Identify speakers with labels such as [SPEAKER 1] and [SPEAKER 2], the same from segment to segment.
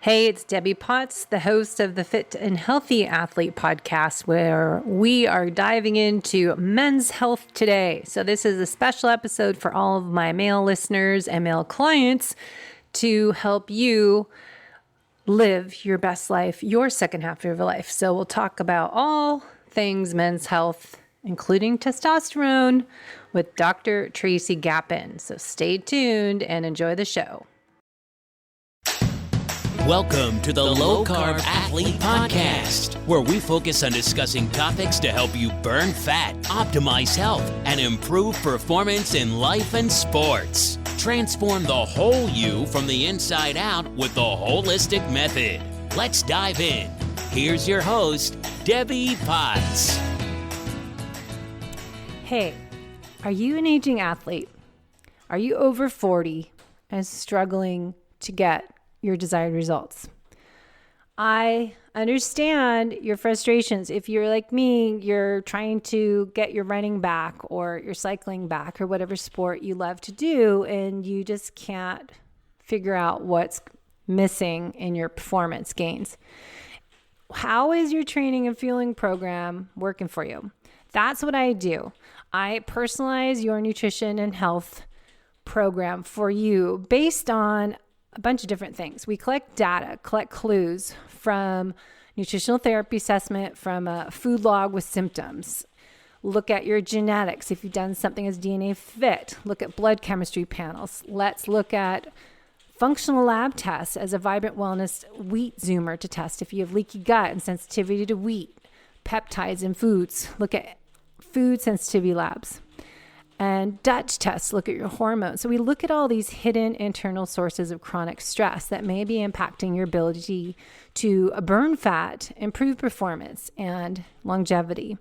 [SPEAKER 1] Hey, it's Debbie Potts, the host of the Fit and Healthy Athlete podcast, where we are diving into men's health today. So this is a special episode for all of my male listeners and male clients to help you live your best life, your second half of your life. So we'll talk about all things men's health, including testosterone, with Dr. Tracy Gapin. So stay tuned and enjoy the show.
[SPEAKER 2] Welcome to the Low Carb Athlete Podcast, where we focus on discussing topics to help you burn fat, optimize health, and improve performance in life and sports. Transform the whole you from the inside out with the holistic method. Let's dive in. Here's your host, Debbie Potts.
[SPEAKER 1] Hey, are you an aging athlete? Are you over 40 and struggling to get your desired results? I understand your frustrations. If you're like me, you're trying to get your running back or your cycling back or whatever sport you love to do, and you just can't figure out what's missing in your performance gains. How is your training and fueling program working for you? That's what I do. I personalize your nutrition and health program for you based on a bunch of different things. We collect data, collect clues from nutritional therapy assessment, from a food log with symptoms. Look at your genetics. If you've done something as DNA Fit, look at blood chemistry panels. Let's look at functional lab tests as a Vibrant Wellness wheat zoomer to test if you have leaky gut and sensitivity to wheat, peptides in foods. Look at food sensitivity labs. And Dutch tests, look at your hormones. So we look at all these hidden internal sources of chronic stress that may be impacting your ability to burn fat, improve performance, and longevity.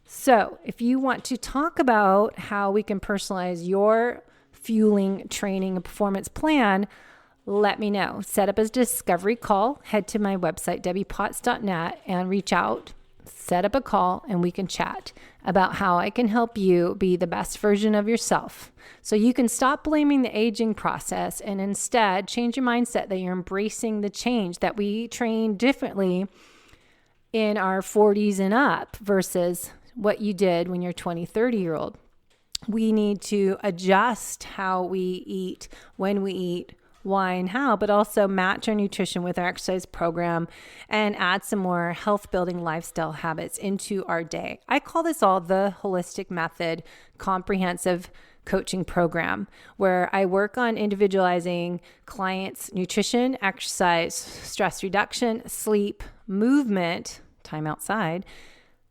[SPEAKER 1] So if you want to talk about how we can personalize your fueling, training, and performance plan, let me know. Set up a discovery call. Head to my website, debbiepotts.net, and reach out. Set up a call and we can chat about how I can help you be the best version of yourself. So you can stop blaming the aging process and instead change your mindset that you're embracing the change, that we train differently in our 40s and up versus what you did when you're 20, 30-year-old. We need to adjust how we eat, when we eat, why and how, but also match our nutrition with our exercise program and add some more health building lifestyle habits into our day. I call this all the holistic method comprehensive coaching program, where I work on individualizing clients' nutrition, exercise, stress reduction, sleep, movement, time outside,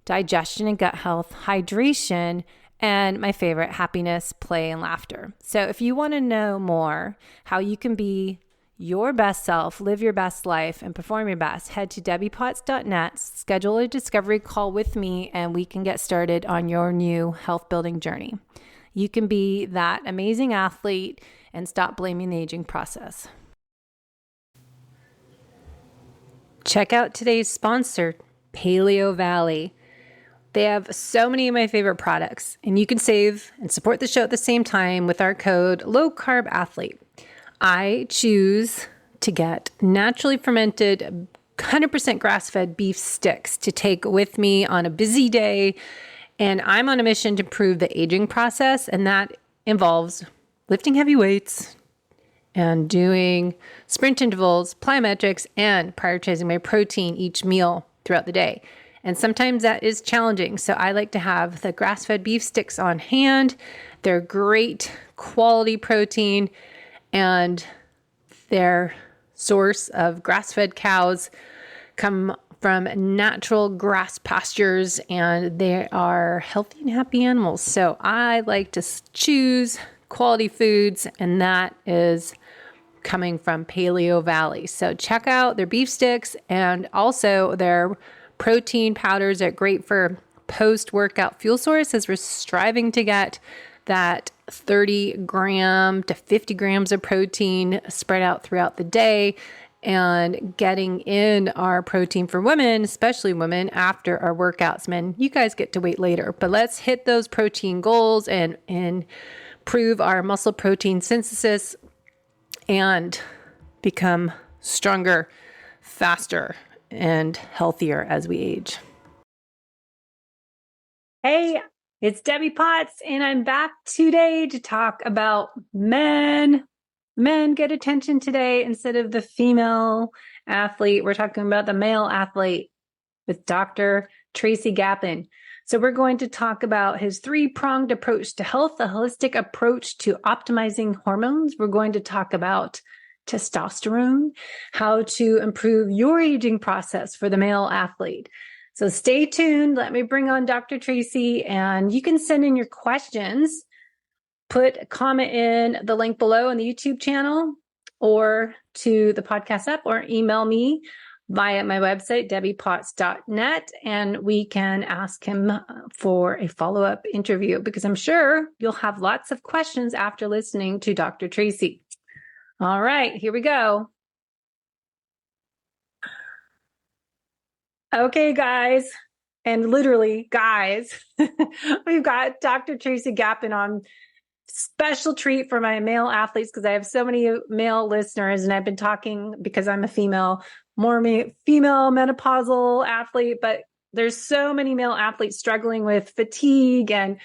[SPEAKER 1] digestion and gut health, hydration, and my favorite, happiness, play, and laughter. So if you want to know more how you can be your best self, live your best life, and perform your best, head to debbiepotts.net, schedule a discovery call with me, and we can get started on your new health building journey. You can be that amazing athlete and stop blaming the aging process. Check out today's sponsor, Paleo Valley. They have so many of my favorite products, and you can save and support the show at the same time with our code Low Carb Athlete. I choose to get naturally fermented, 100% grass-fed beef sticks to take with me on a busy day, and I'm on a mission to improve the aging process, and that involves lifting heavy weights and doing sprint intervals, plyometrics, and prioritizing my protein each meal throughout the day. And sometimes that is challenging. So I like to have the grass-fed beef sticks on hand. They're great quality protein, and their source of grass-fed cows come from natural grass pastures, and they are healthy and happy animals. So I like to choose quality foods, and that is coming from Paleo Valley. So check out their beef sticks, and also their protein powders are great for post-workout fuel source, as we're striving to get that 30 gram to 50 grams of protein spread out throughout the day, and getting in our protein for women, especially women, after our workouts. Men, you guys get to wait later, but let's hit those protein goals and improve our muscle protein synthesis and become stronger faster and healthier as we age. Hey, it's Debbie Potts, and I'm back today to talk about men. Men get attention today instead of the female athlete. We're talking about the male athlete with Dr. Tracy Gapin. So we're going to talk about his three-pronged approach to health, a holistic approach to optimizing hormones. We're going to talk about testosterone, how to improve your aging process for the male athlete. So stay tuned. Let me bring on Dr. Tracy, and you can send in your questions. Put a comment in the link below in the YouTube channel or to the podcast app, or email me via my website, debbiepotts.net, and we can ask him for a follow-up interview, because I'm sure you'll have lots of questions after listening to Dr. Tracy. All right, here we go. Okay, guys, and literally guys, we've got Dr. Tracy Gapin on. Special treat for my male athletes, because I have so many male listeners, and I've been talking, because I'm a female menopausal athlete, but there's so many male athletes struggling with fatigue and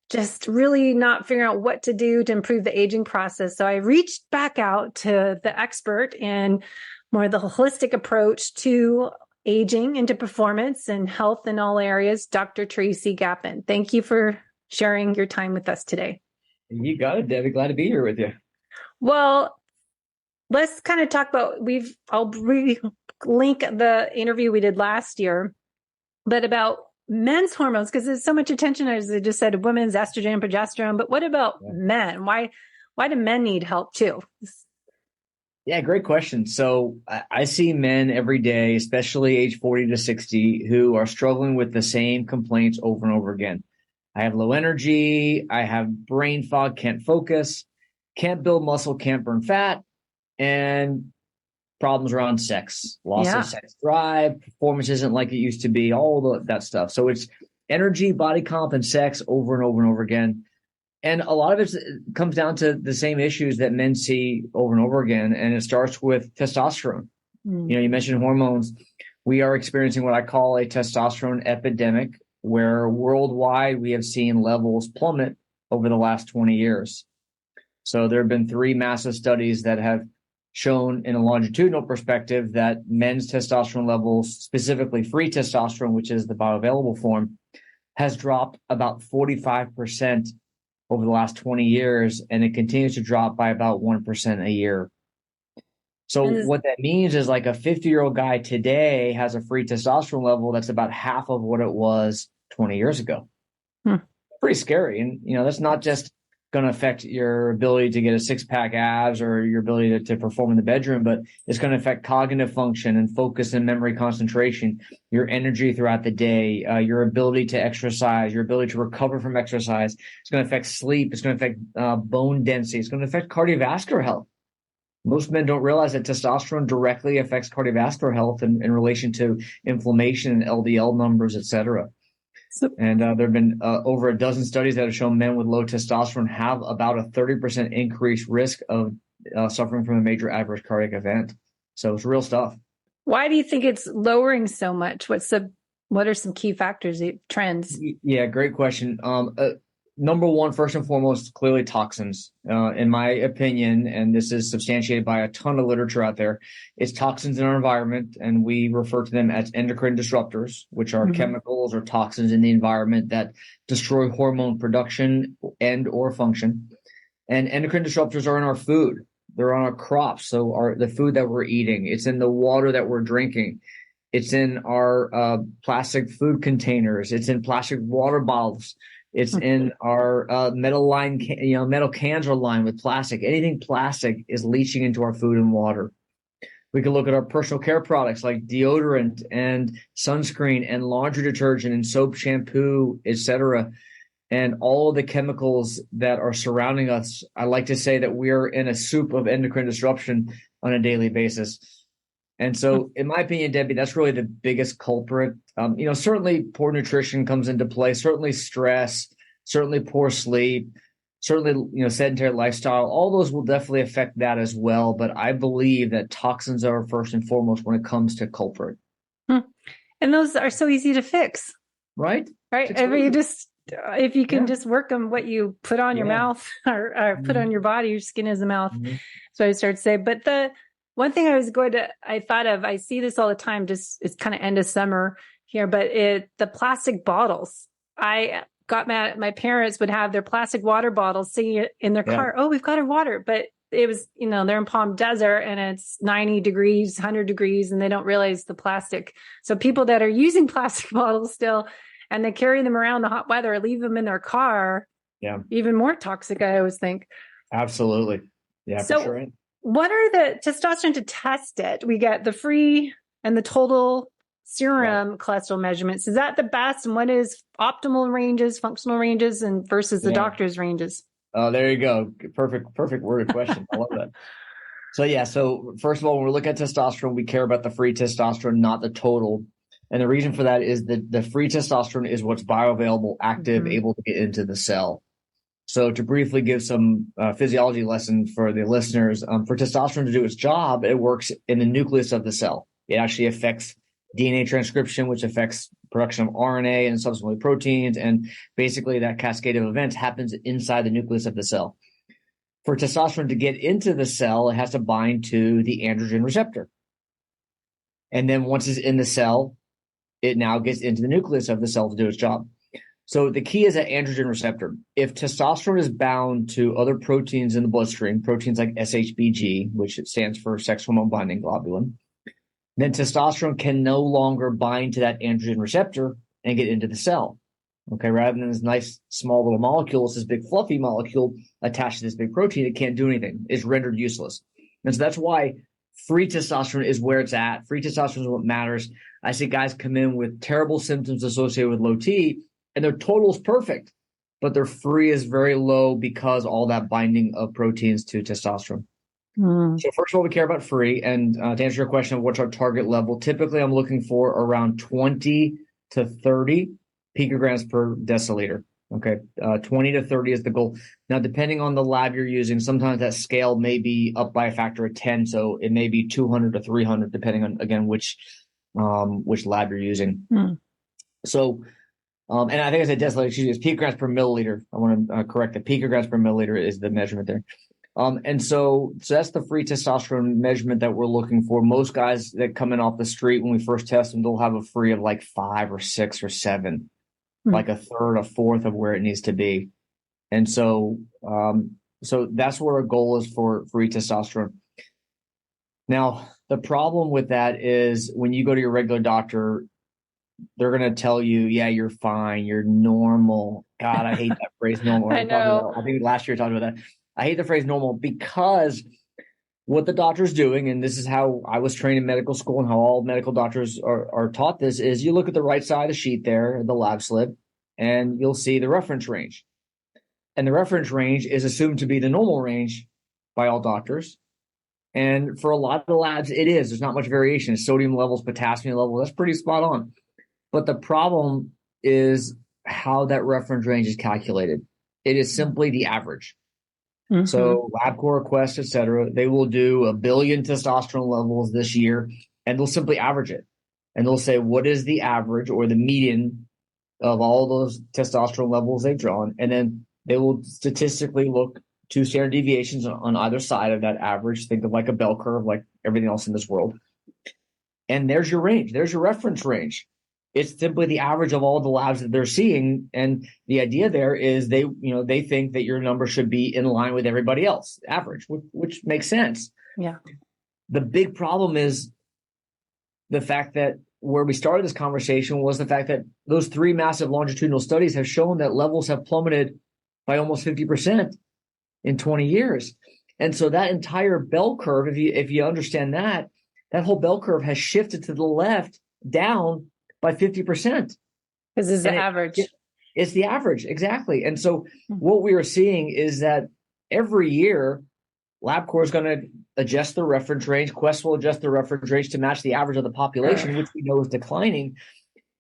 [SPEAKER 1] just really not figuring out what to do to improve the aging process. So I reached back out to the expert in more of the holistic approach to aging and to performance and health in all areas, Dr. Tracy Gapin. Thank you for sharing your time with us today.
[SPEAKER 3] You got it, Debbie. Glad to be here with you.
[SPEAKER 1] Well, let's kind of talk about, I'll link the interview we did last year, but about men's hormones, because there's so much attention, as I just said, women's estrogen and progesterone. But what about men? Why do men need help too?
[SPEAKER 3] Yeah, great question. So I see men every day, especially age 40 to 60, who are struggling with the same complaints over and over again. I have low energy, I have brain fog, can't focus, can't build muscle, can't burn fat, and problems around sex, loss of sex drive, performance isn't like it used to be, all that stuff. So it's energy, body comp, and sex over and over and over again. And a lot of it comes down to the same issues that men see over and over again, and it starts with testosterone. You know, you mentioned hormones. We are experiencing what I call a testosterone epidemic, where worldwide we have seen levels plummet over the last 20 years. So there have been 3 massive studies that have shown in a longitudinal perspective that men's testosterone levels, specifically free testosterone, which is the bioavailable form, has dropped about 45% over the last 20 years, and it continues to drop by about 1% a year. So what that means is, like, a 50-year-old guy today has a free testosterone level that's about half of what it was 20 years ago. Pretty scary. And, you know, that's not just going to affect your ability to get a six-pack abs or your ability to perform in the bedroom, but it's going to affect cognitive function and focus and memory concentration, your energy throughout the day, your ability to exercise, your ability to recover from exercise. It's going to affect sleep. It's going to affect bone density. It's going to affect cardiovascular health. Most men don't realize that testosterone directly affects cardiovascular health in relation to inflammation and LDL numbers, et cetera. And there have been over a dozen studies that have shown men with low testosterone have about a 30% increased risk of suffering from a major adverse cardiac event. So it's real stuff.
[SPEAKER 1] Why do you think it's lowering so much? What are some key factors, trends?
[SPEAKER 3] Yeah, great question. Number one, first and foremost, clearly toxins. In my opinion, and this is substantiated by a ton of literature out there, it's toxins in our environment, and we refer to them as endocrine disruptors, which are chemicals or toxins in the environment that destroy hormone production and or function. And endocrine disruptors are in our food. They're on our crops, so the food that we're eating. It's in the water that we're drinking. It's in our plastic food containers. It's in plastic water bottles. It's in our metal cans are lined with plastic. Anything plastic is leaching into our food and water. We can look at our personal care products like deodorant and sunscreen and laundry detergent and soap, shampoo, etc. And all of the chemicals that are surrounding us. I like to say that we're in a soup of endocrine disruption on a daily basis. And so, in my opinion, Debbie, that's really the biggest culprit. Certainly poor nutrition comes into play, certainly stress, certainly poor sleep, Certainly, sedentary lifestyle, all those will definitely affect that as well. But I believe that toxins are first and foremost when it comes to culprit.
[SPEAKER 1] And those are so easy to fix.
[SPEAKER 3] Right?
[SPEAKER 1] Right. I mean, if you can just work them, what you put on your mouth or put on your body, your skin is the mouth. So I started to say, but the one thing I thought of, I see this all the time, just it's kind of end of summer here, but the plastic bottles, I got mad. My parents would have their plastic water bottles sitting in their car. Oh, we've got our water. But it was, they're in Palm Desert and it's 90 degrees, 100 degrees, and they don't realize the plastic. So people that are using plastic bottles still, and they carry them around the hot weather, leave them in their car. Yeah. Even more toxic, I always think.
[SPEAKER 3] Absolutely. Yeah, so for sure.
[SPEAKER 1] What are the testosterone to test it? We get the free and the total serum cholesterol measurements. Is that the best? And what is optimal ranges, functional ranges, and versus the doctor's ranges?
[SPEAKER 3] Oh, there you go. Perfect worded question. I love that. So first of all, when we're looking at testosterone, we care about the free testosterone, not the total. And the reason for that is that the free testosterone is what's bioavailable, active, able to get into the cell. So to briefly give some physiology lesson for the listeners, for testosterone to do its job, it works in the nucleus of the cell. It actually affects DNA transcription, which affects production of RNA and subsequently proteins. And basically that cascade of events happens inside the nucleus of the cell. For testosterone to get into the cell, it has to bind to the androgen receptor. And then once it's in the cell, it now gets into the nucleus of the cell to do its job. So the key is that androgen receptor. If testosterone is bound to other proteins in the bloodstream, proteins like SHBG, which it stands for sex hormone binding globulin, then testosterone can no longer bind to that androgen receptor and get into the cell. Okay, rather than this nice small little molecule, it's this big fluffy molecule attached to this big protein. It can't do anything. It's rendered useless. And so that's why free testosterone is where it's at. Free testosterone is what matters. I see guys come in with terrible symptoms associated with low T, and their total is perfect, but their free is very low because all that binding of proteins to testosterone. So first of all, we care about free. And to answer your question of what's our target level, typically I'm looking for around 20 to 30 picograms per deciliter. Okay, 20 to 30 is the goal. Now, depending on the lab you're using, sometimes that scale may be up by a factor of 10. So it may be 200 to 300, depending on, again, which lab you're using. So, and I think I said deciliter, it's picograms per milliliter. I want to correct it. Picograms per milliliter is the measurement there. And so that's the free testosterone measurement that we're looking for. Most guys that come in off the street, when we first test them, they'll have a free of like 5 or 6 or 7, like a third, a fourth of where it needs to be. And so, so that's where our goal is for free testosterone. Now, the problem with that is when you go to your regular doctor, they're going to tell you, yeah, you're fine. You're normal. God, I hate that phrase normal.
[SPEAKER 1] I know.
[SPEAKER 3] I think last year we talked about that. I hate the phrase normal because what the doctor's doing, and this is how I was trained in medical school and how all medical doctors are taught this, is you look at the right side of the sheet there, the lab slip, and you'll see the reference range. And the reference range is assumed to be the normal range by all doctors. And for a lot of the labs, it is. There's not much variation. Sodium levels, potassium levels, that's pretty spot on. But the problem is how that reference range is calculated. It is simply the average. So LabCorp, Quest, et cetera, they will do 1 billion testosterone levels this year, and they'll simply average it. And they'll say, what is the average or the median of all those testosterone levels they've drawn? And then they will statistically look to standard deviations on either side of that average. Think of like a bell curve, like everything else in this world. And there's your range. There's your reference range. It's simply the average of all the labs that they're seeing. And the idea there is they think that your number should be in line with everybody else, average, which makes sense.
[SPEAKER 1] Yeah.
[SPEAKER 3] The big problem is the fact that where we started this conversation was the fact that those 3 massive longitudinal studies have shown that levels have plummeted by almost 50% in 20 years. And so that entire bell curve, if you understand that whole bell curve has shifted to the left down by 50%.
[SPEAKER 1] Because it's the average.
[SPEAKER 3] It's the average, exactly. And so what we are seeing is that every year, LabCorp is going to adjust the reference range. Quest will adjust the reference range to match the average of the population, which we know is declining.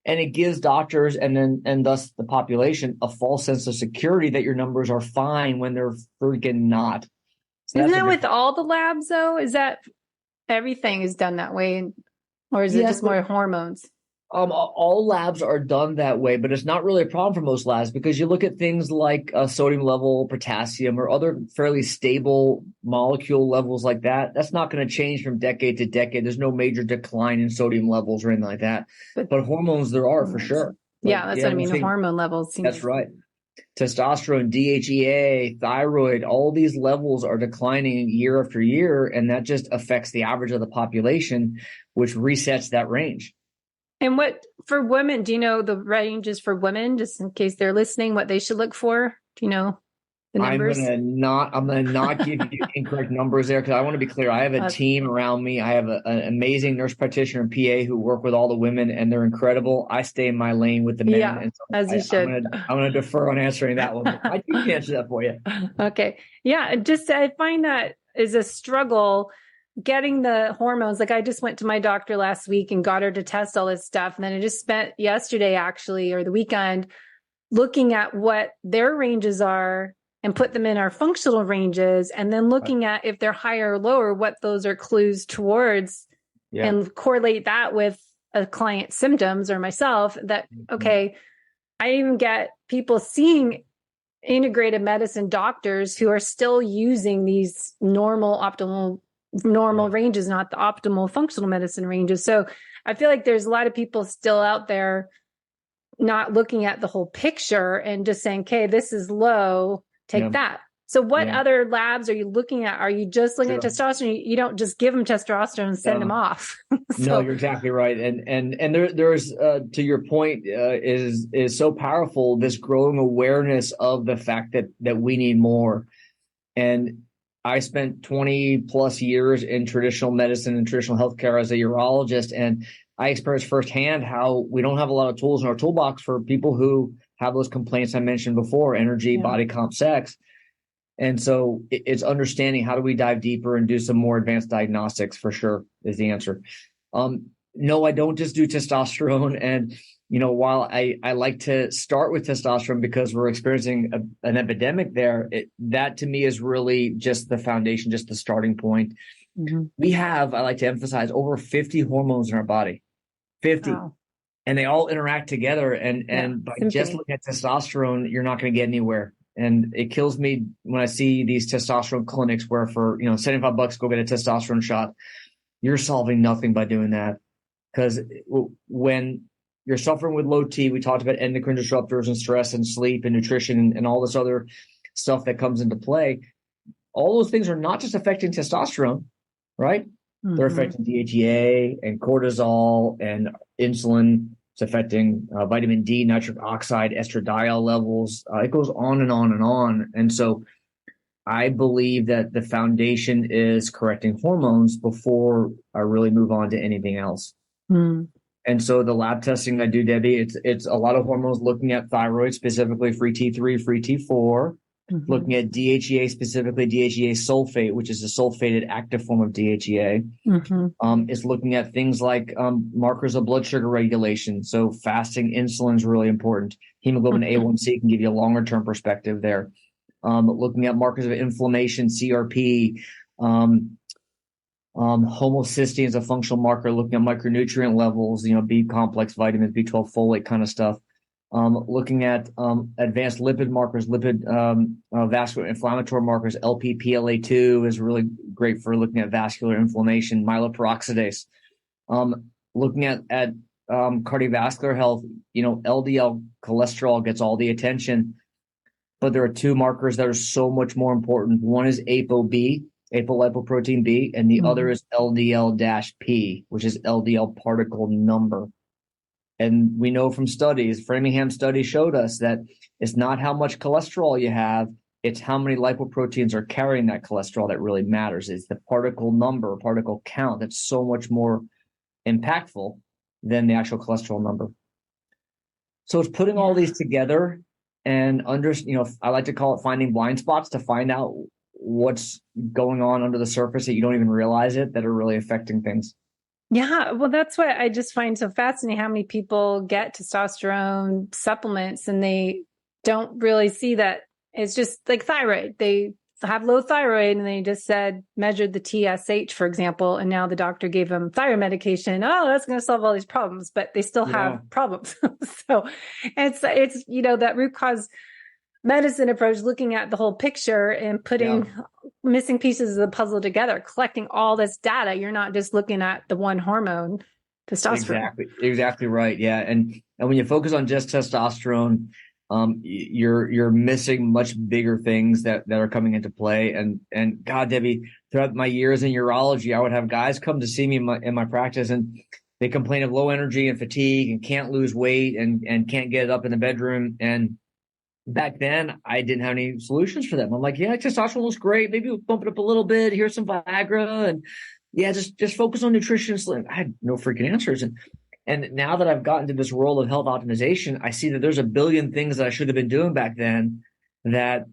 [SPEAKER 3] And it gives doctors and thus the population a false sense of security that your numbers are fine when they're freaking not. So
[SPEAKER 1] Isn't that with all the labs though? Is that everything is done that way? Or is it just more hormones?
[SPEAKER 3] All labs are done that way, but it's not really a problem for most labs because you look at things like sodium level, potassium, or other fairly stable molecule levels like that. That's not going to change from decade to decade. There's no major decline in sodium levels or anything like that. But hormones, there are for sure.
[SPEAKER 1] Yeah, that's what I mean. The hormone levels.
[SPEAKER 3] That's right. Testosterone, DHEA, thyroid, all these levels are declining year after year, and that just affects the average of the population, which resets that range.
[SPEAKER 1] And what for women, do you know the ranges for women, just in case they're listening, what they should look for? Do you know the numbers?
[SPEAKER 3] I'm gonna not give you incorrect numbers there because I want to be clear. I have a team around me. I have an amazing nurse practitioner and PA who work with all the women, and they're incredible. I stay in my lane with the men.
[SPEAKER 1] Yeah,
[SPEAKER 3] and so
[SPEAKER 1] as you should.
[SPEAKER 3] I'm gonna defer on answering that one. I can answer that for you.
[SPEAKER 1] Okay. Yeah, I find that is a struggle. Getting the hormones, like I just went to my doctor last week and got her to test all this stuff. And then I just spent yesterday actually, or the weekend, looking at what their ranges are and put them in our functional ranges. And then looking at if they're higher or lower, what those are clues towards and correlate that with a client's symptoms or myself that, okay, I even get people seeing integrated medicine doctors who are still using these optimal ranges, not the optimal functional medicine ranges. So I feel like there's a lot of people still out there not looking at the whole picture and just saying, okay, this is low, take that. So what other labs are you looking at? Are you just looking at testosterone? You don't just give them testosterone and send them off.
[SPEAKER 3] No, you're exactly right. And there's to your point, is so powerful, this growing awareness of the fact that we need more. And I spent 20 plus years in traditional medicine and traditional healthcare as a urologist, and I experienced firsthand how we don't have a lot of tools in our toolbox for people who have those complaints I mentioned before: energy, body comp, sex. And so it's understanding how do we dive deeper and do some more advanced diagnostics for sure is the answer. No, I don't just do testosterone. And, while I like to start with testosterone because we're experiencing an epidemic there, that to me is really just the foundation, just the starting point. Mm-hmm. We have, I like to emphasize, over 50 hormones in our body, 50. Wow. And they all interact together. And by just looking at testosterone, you're not going to get anywhere. And it kills me when I see these testosterone clinics where for, $75, go get a testosterone shot. You're solving nothing by doing that. Because when you're suffering with low T, we talked about endocrine disruptors and stress and sleep and nutrition and all this other stuff that comes into play. All those things are not just affecting testosterone, right? Mm-hmm. They're affecting DHEA and cortisol and insulin. It's affecting vitamin D, nitric oxide, estradiol levels. It goes on and on and on. And so I believe that the foundation is correcting hormones before I really move on to anything else. Mm. And so the lab testing I do, Debbie, it's a lot of hormones, looking at thyroid, specifically free T3, free T4, looking at DHEA, specifically DHEA sulfate, which is a sulfated active form of DHEA. It's looking at things like markers of blood sugar regulation. So fasting insulin is really important. Hemoglobin A1C can give you a longer term perspective there. Looking at markers of inflammation, CRP, homocysteine is a functional marker, looking at micronutrient levels, B complex, vitamins, B12, folate kind of stuff. Looking at advanced lipid markers, vascular inflammatory markers. LP-PLA2 is really great for looking at vascular inflammation. Myeloperoxidase. Looking at cardiovascular health, LDL cholesterol gets all the attention, but there are two markers that are so much more important. One is ApoB, apolipoprotein B, and the other is LDL-P, which is LDL particle number. And we know from studies, Framingham study showed us that it's not how much cholesterol you have, it's how many lipoproteins are carrying that cholesterol that really matters. It's the particle number, particle count that's so much more impactful than the actual cholesterol number. So it's putting all these together and I like to call it finding blind spots to find out what's going on under the surface that you don't even realize it, that are really affecting things.
[SPEAKER 1] Yeah, well, that's what I just find so fascinating, how many people get testosterone supplements and they don't really see that it's just like thyroid. They have low thyroid and they just measured the TSH, for example, and now the doctor gave them thyroid medication. Oh, that's going to solve all these problems, but they still have problems. So it's, that root cause medicine approach, looking at the whole picture and putting missing pieces of the puzzle together, collecting all this data. You're not just looking at the one hormone, testosterone.
[SPEAKER 3] Exactly right. Yeah. And when you focus on just testosterone, you're missing much bigger things that are coming into play. And God, Debbie, throughout my years in urology, I would have guys come to see me in my practice, and they complain of low energy and fatigue and can't lose weight and can't get up in the bedroom. And back then, I didn't have any solutions for them. I'm like, yeah, testosterone looks great. Maybe we'll bump it up a little bit. Here's some Viagra, and just focus on nutrition. I had no freaking answers. And now that I've gotten to this role of health optimization, I see that there's a billion things that I should have been doing back then that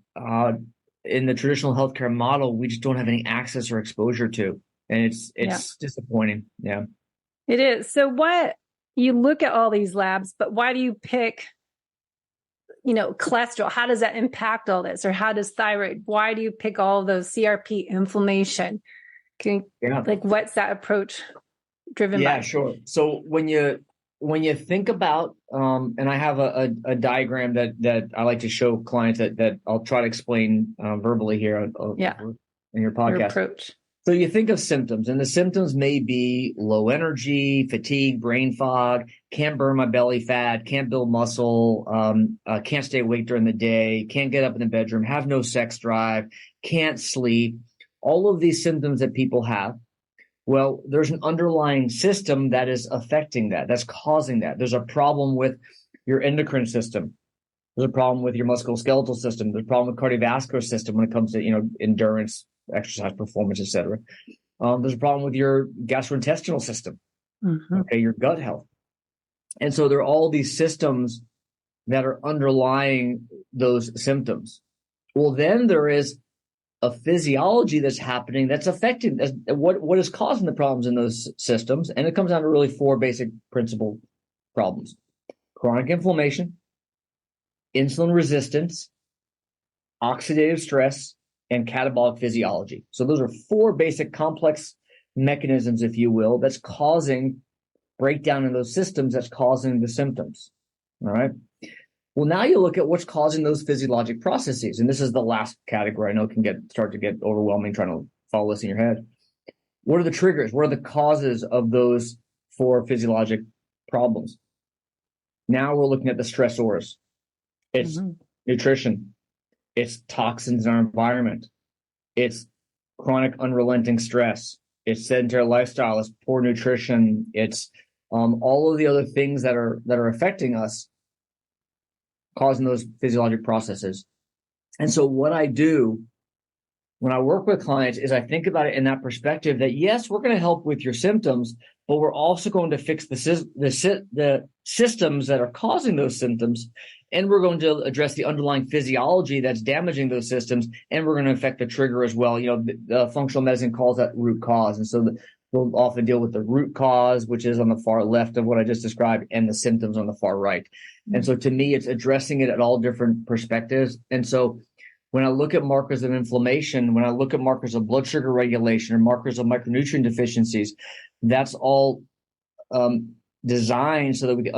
[SPEAKER 3] in the traditional healthcare model, we just don't have any access or exposure to. And it's disappointing. Yeah.
[SPEAKER 1] It is. So you look at all these labs, but why do you pick cholesterol? How does that impact all this? Or how does thyroid? Why do you pick all those CRP, inflammation? What's that approach driven by?
[SPEAKER 3] Yeah, sure. So when you think about, and I have a diagram that I like to show clients that I'll try to explain verbally here in your podcast.
[SPEAKER 1] Your approach.
[SPEAKER 3] So you think of symptoms, and the symptoms may be low energy, fatigue, brain fog, can't burn my belly fat, can't build muscle, can't stay awake during the day, can't get up in the bedroom, have no sex drive, can't sleep. All of these symptoms that people have. Well, there's an underlying system that is affecting that, that's causing that. There's a problem with your endocrine system. There's a problem with your musculoskeletal system. There's a problem with cardiovascular system when it comes to, endurance, exercise performance, et cetera. There's a problem with your gastrointestinal system, your gut health. And so there are all these systems that are underlying those symptoms. Well, then there is a physiology that's happening that's affecting what is causing the problems in those systems. And it comes down to really four basic principal problems: chronic inflammation, insulin resistance, oxidative stress, and catabolic physiology. So those are four basic complex mechanisms, if you will, that's causing breakdown in those systems, that's causing the symptoms. All right. Well, now you look at what's causing those physiologic processes. And this is the last category. I know can start to get overwhelming trying to follow this in your head. What are the triggers? What are the causes of those four physiologic problems? Now we're looking at the stressors. It's nutrition. It's toxins in our environment. It's chronic unrelenting stress. It's sedentary lifestyle. It's poor nutrition. It's all of the other things that are affecting us, causing those physiologic processes. And so what I do when I work with clients is I think about it in that perspective that, yes, we're going to help with your symptoms, but we're also going to fix the systems that are causing those symptoms. And we're going to address the underlying physiology that's damaging those systems. And we're going to affect the trigger as well. The functional medicine calls that root cause. And so we'll often deal with the root cause, which is on the far left of what I just described, and the symptoms on the far right. And so to me, it's addressing it at all different perspectives. And so when I look at markers of inflammation, when I look at markers of blood sugar regulation or markers of micronutrient deficiencies, that's all designed so that we can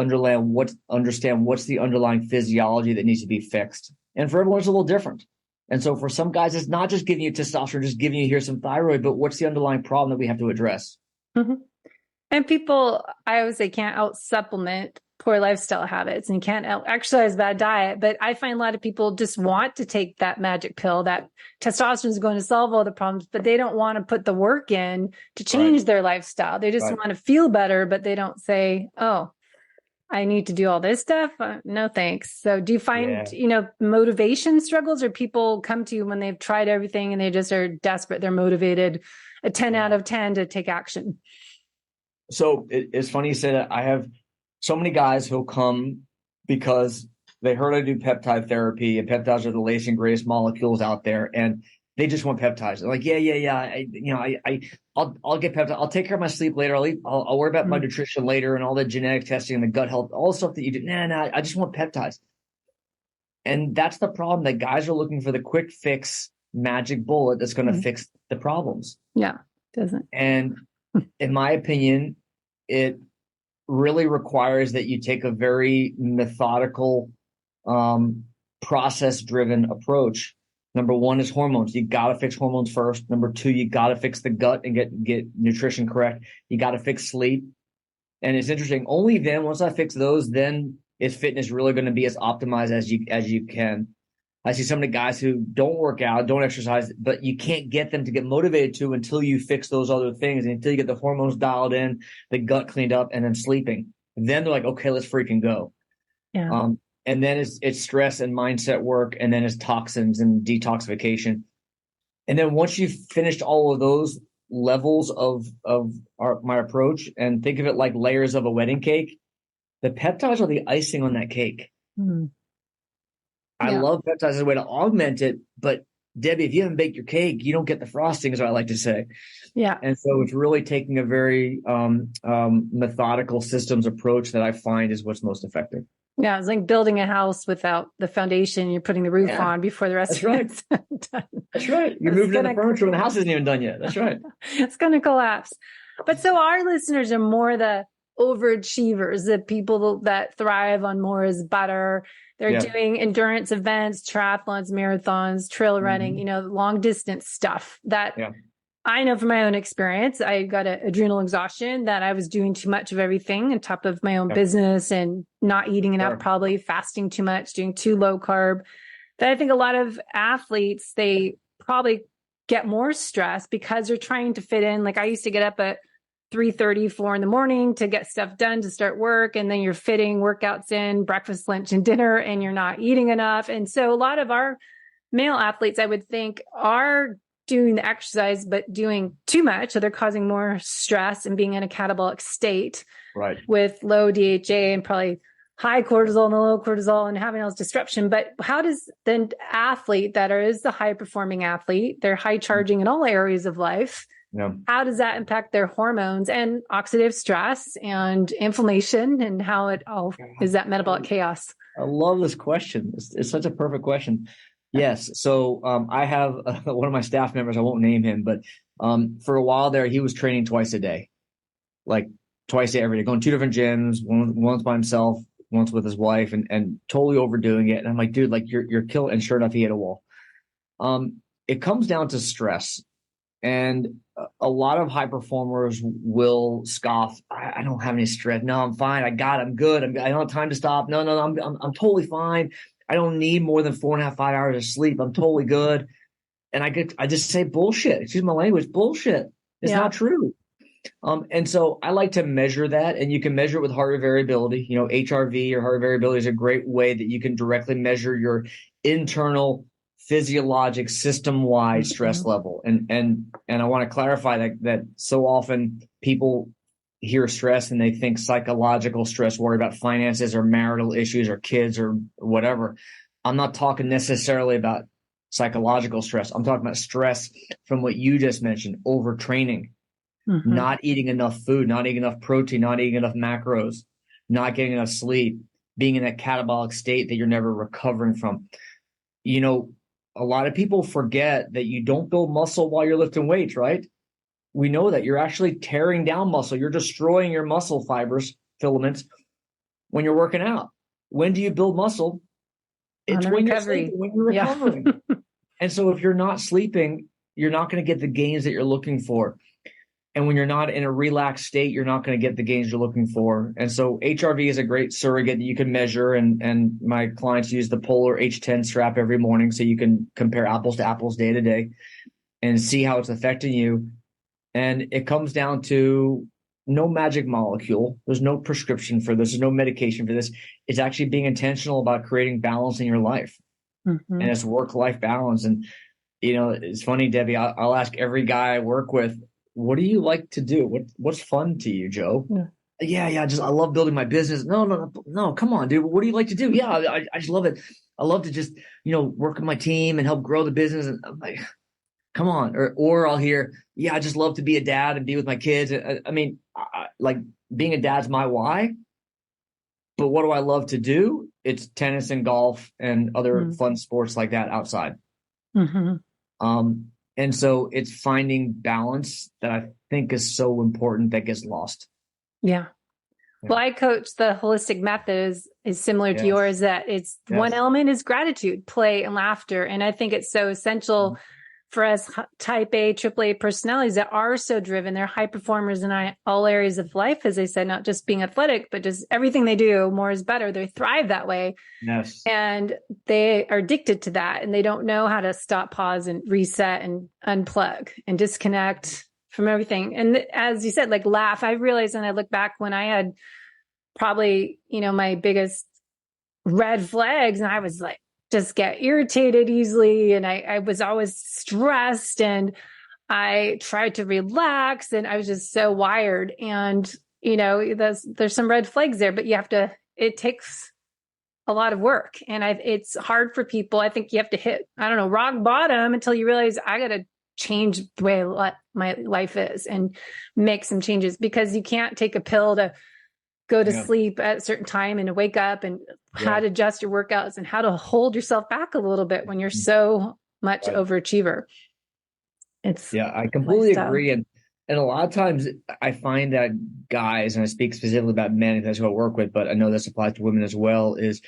[SPEAKER 3] understand what's the underlying physiology that needs to be fixed. And for everyone, it's a little different. And so for some guys, it's not just giving you testosterone, just giving you here's some thyroid, but what's the underlying problem that we have to address?
[SPEAKER 1] And people, I always say, can't out supplement poor lifestyle habits and can't out exercise, bad diet. But I find a lot of people just want to take that magic pill that testosterone is going to solve all the problems, but they don't want to put the work in to change their lifestyle. They just want to feel better, but they don't say, oh, I need to do all this stuff. No, thanks. So do you find, motivation struggles, or people come to you when they've tried everything and they just are desperate? They're motivated, a 10 out of 10 to take action.
[SPEAKER 3] So it's funny you say that. I have so many guys who'll come because they heard I do peptide therapy, and peptides are the latest and greatest molecules out there. And They just want peptides. They're like, yeah. I'll get peptides. I'll take care of my sleep later. I'll worry about my nutrition later and all the genetic testing and the gut health, all the stuff that you do. Nah, I just want peptides. And that's the problem, that guys are looking for the quick fix magic bullet that's going to fix the problems.
[SPEAKER 1] Yeah, doesn't.
[SPEAKER 3] And in my opinion, it really requires that you take a very methodical, process-driven approach. Number one is hormones. You got to fix hormones first. Number two, you got to fix the gut and get nutrition correct. You got to fix sleep. And it's interesting. Only then, once I fix those, then is fitness really going to be as optimized as you can. I see some of the guys who don't work out, don't exercise, but you can't get them to get motivated to until you fix those other things, until you get the hormones dialed in, the gut cleaned up, and then sleeping. And then they're like, okay, let's freaking go.
[SPEAKER 1] Yeah.
[SPEAKER 3] And then it's stress and mindset work, and then it's toxins and detoxification. And then once you've finished all of those levels of my approach, and think of it like layers of a wedding cake, the peptides are the icing on that cake. I love peptides as a way to augment it, but Debbie, if you haven't baked your cake, you don't get the frosting, as I like to say.
[SPEAKER 1] Yeah.
[SPEAKER 3] And so it's really taking a very methodical systems approach that I find is what's most effective.
[SPEAKER 1] Yeah, it's like building a house without the foundation. You're putting the roof on before the rest of it's done.
[SPEAKER 3] That's right. You're moving in the furniture when the house isn't even done yet. That's right.
[SPEAKER 1] It's going to collapse. But so our listeners are more the overachievers, the people that thrive on more is better. They're doing endurance events, triathlons, marathons, trail running, long distance stuff that I know from my own experience. I got an adrenal exhaustion that I was doing too much of everything on top of my own business and not eating enough, probably fasting too much, doing too low carb. That I think a lot of athletes, they probably get more stress because they're trying to fit in. Like I used to get up at 3:30, 4 in the morning to get stuff done to start work. And then you're fitting workouts in, breakfast, lunch, and dinner, and you're not eating enough. And so a lot of our male athletes, I would think, are doing the exercise, but doing too much. So they're causing more stress and being in a catabolic state with low DHA and probably high cortisol and the low cortisol and having all this disruption. But how does the athlete that is the high performing athlete, they're high charging in all areas of life, how does that impact their hormones and oxidative stress and inflammation, and how it all is that metabolic chaos?
[SPEAKER 3] I love this question. It's such a perfect question. Yes. So I have one of my staff members, I won't name him, but for a while there, he was training twice a day, like twice a day, every day, going 2 different gyms, once by himself, once with his wife, and totally overdoing it. And I'm like, dude, like you're killing. And sure enough, he hit a wall. It comes down to stress. And a lot of high performers will scoff. I don't have any stress. No, I'm fine. I'm good. I don't have time to stop. No, I'm totally fine. I don't need more than 4.5, 5 hours of sleep. I'm totally good. And I just say bullshit. Excuse my language. Bullshit. It's not true. And so I like to measure that, and you can measure it with heart rate variability. HRV or heart rate variability is a great way that you can directly measure your internal physiologic system-wide stress level. And I want to clarify that so often people hear stress and they think psychological stress, worry about finances or marital issues or kids or whatever. I'm not talking necessarily about psychological stress. I'm talking about stress from what you just mentioned, overtraining, not eating enough food, not eating enough protein, not eating enough macros, not getting enough sleep, being in that catabolic state that you're never recovering from. A lot of people forget that you don't build muscle while you're lifting weights, right? We know that you're actually tearing down muscle. You're destroying your muscle fibers, filaments, when you're working out. When do you build muscle? It's when you're sleeping, when you're recovering. And so if you're not sleeping, you're not going to get the gains that you're looking for. And when you're not in a relaxed state, you're not going to get the gains you're looking for. And so HRV is a great surrogate that you can measure. And my clients use the Polar H10 strap every morning so you can compare apples to apples day to day and see how it's affecting you. And it comes down to no magic molecule. There's no prescription for this. There's no medication for this. It's actually being intentional about creating balance in your life. And it's work-life balance. And, it's funny, Debbie, I'll ask every guy I work with, what do you like to do? What's fun to you, Joe? Yeah. I love building my business. No. Come on, dude. What do you like to do? Yeah, I just love it. I love to just, work with my team and help grow the business. And I'm like, Come on. Or I'll hear, yeah, I just love to be a dad and be with my kids. Like being a dad's my why, but what do I love to do? It's tennis and golf and other fun sports like that outside.
[SPEAKER 1] Mm-hmm.
[SPEAKER 3] And so it's finding balance that I think is so important that gets lost.
[SPEAKER 1] Yeah. Well, I coach the holistic method is similar to yours, that it's one element is gratitude, play, and laughter. And I think it's so essential for us type A, AAA personalities that are so driven. They're high performers in all areas of life, as I said, not just being athletic, but just everything they do, more is better. They thrive that way.
[SPEAKER 3] Yes.
[SPEAKER 1] And they are addicted to that. And they don't know how to stop, pause, and reset and unplug and disconnect from everything. And as you said, like laugh, I realized, and I look back when I had probably, my biggest red flags, and I was like, just get irritated easily. And I was always stressed, and I tried to relax, and I was just so wired. And, there's some red flags there, but it takes a lot of work. And it's hard for people. I think you have to hit, rock bottom until you realize I got to change the way my life is and make some changes, because you can't take a pill to go to sleep at a certain time and to wake up, and how to adjust your workouts and how to hold yourself back a little bit when you're so much overachiever.
[SPEAKER 3] I completely agree. And a lot of times I find that guys, and I speak specifically about men, and that's who I work with, but I know this applies to women as well, is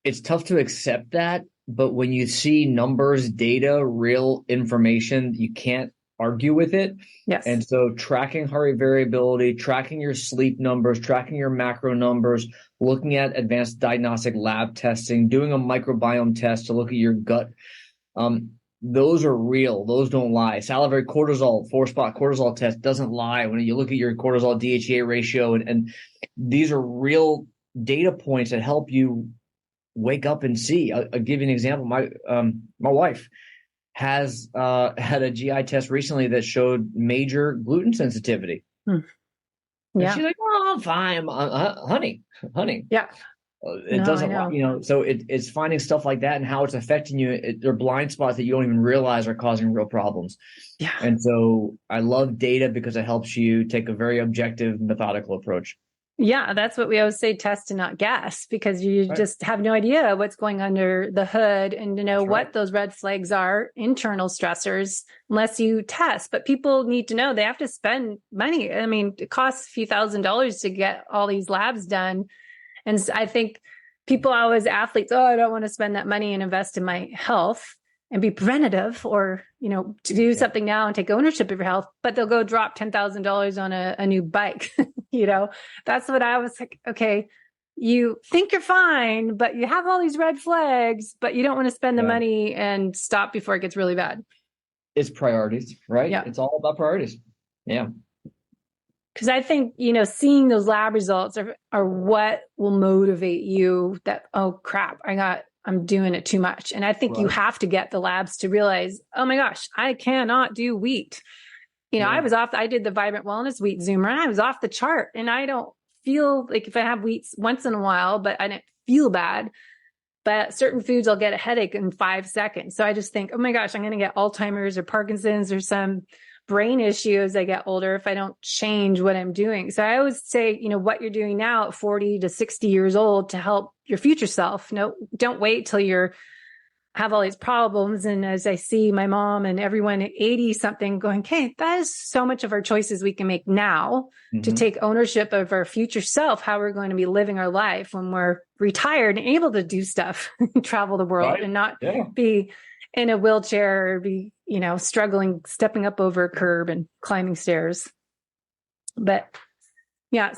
[SPEAKER 3] it's tough to accept that. But when you see numbers, data, real information, you can't argue with it.
[SPEAKER 1] Yes.
[SPEAKER 3] And so tracking heart rate variability, tracking your sleep numbers, tracking your macro numbers, looking at advanced diagnostic lab testing, doing a microbiome test to look at your gut. Those are real. Those don't lie. Salivary cortisol, 4-spot cortisol test doesn't lie when you look at your cortisol DHEA ratio. And these are real data points that help you wake up and see. I'll give you an example. My wife has had a GI test recently that showed major gluten sensitivity. Yeah. And she's like, "Oh, I'm fine, honey."
[SPEAKER 1] Yeah.
[SPEAKER 3] It doesn't, so it's finding stuff like that and how it's affecting you. They're blind spots that you don't even realize are causing real problems.
[SPEAKER 1] Yeah.
[SPEAKER 3] And so I love data because it helps you take a very objective, methodical approach.
[SPEAKER 1] Yeah, that's what we always say, test and not guess, because you just have no idea what's going under the hood, and to know what those red flags are, internal stressors, unless you test. But people need to know they have to spend money. I mean, it costs a few $1,000s to get all these labs done. And I think people always, athletes, I don't want to spend that money and invest in my health and be preventative, or, to do something now and take ownership of your health, but they'll go drop $10,000 on a new bike. That's what I was like, okay, you think you're fine, but you have all these red flags, but you don't want to spend the money and stop before it gets really bad.
[SPEAKER 3] It's priorities, right?
[SPEAKER 1] Yeah.
[SPEAKER 3] It's all about priorities. Yeah.
[SPEAKER 1] Because I think, seeing those lab results are what will motivate you that, oh crap, I'm doing it too much. And I think you have to get the labs to realize, oh my gosh, I cannot do wheat. I did the Vibrant Wellness Wheat Zoomer, and I was off the chart, and I don't feel like, if I have wheats once in a while, but I didn't feel bad. But certain foods, I'll get a headache in 5 seconds. So I just think, oh my gosh, I'm going to get Alzheimer's or Parkinson's or some brain issue as I get older if I don't change what I'm doing. So I always say, what you're doing now at 40 to 60 years old to help your future self. No, don't wait till you're have all these problems. And as I see my mom and everyone at 80 something going, okay, that is so much of our choices we can make now to take ownership of our future self, how we're going to be living our life when we're retired and able to do stuff, travel the world and not be in a wheelchair or be, struggling, stepping up over a curb and climbing stairs. But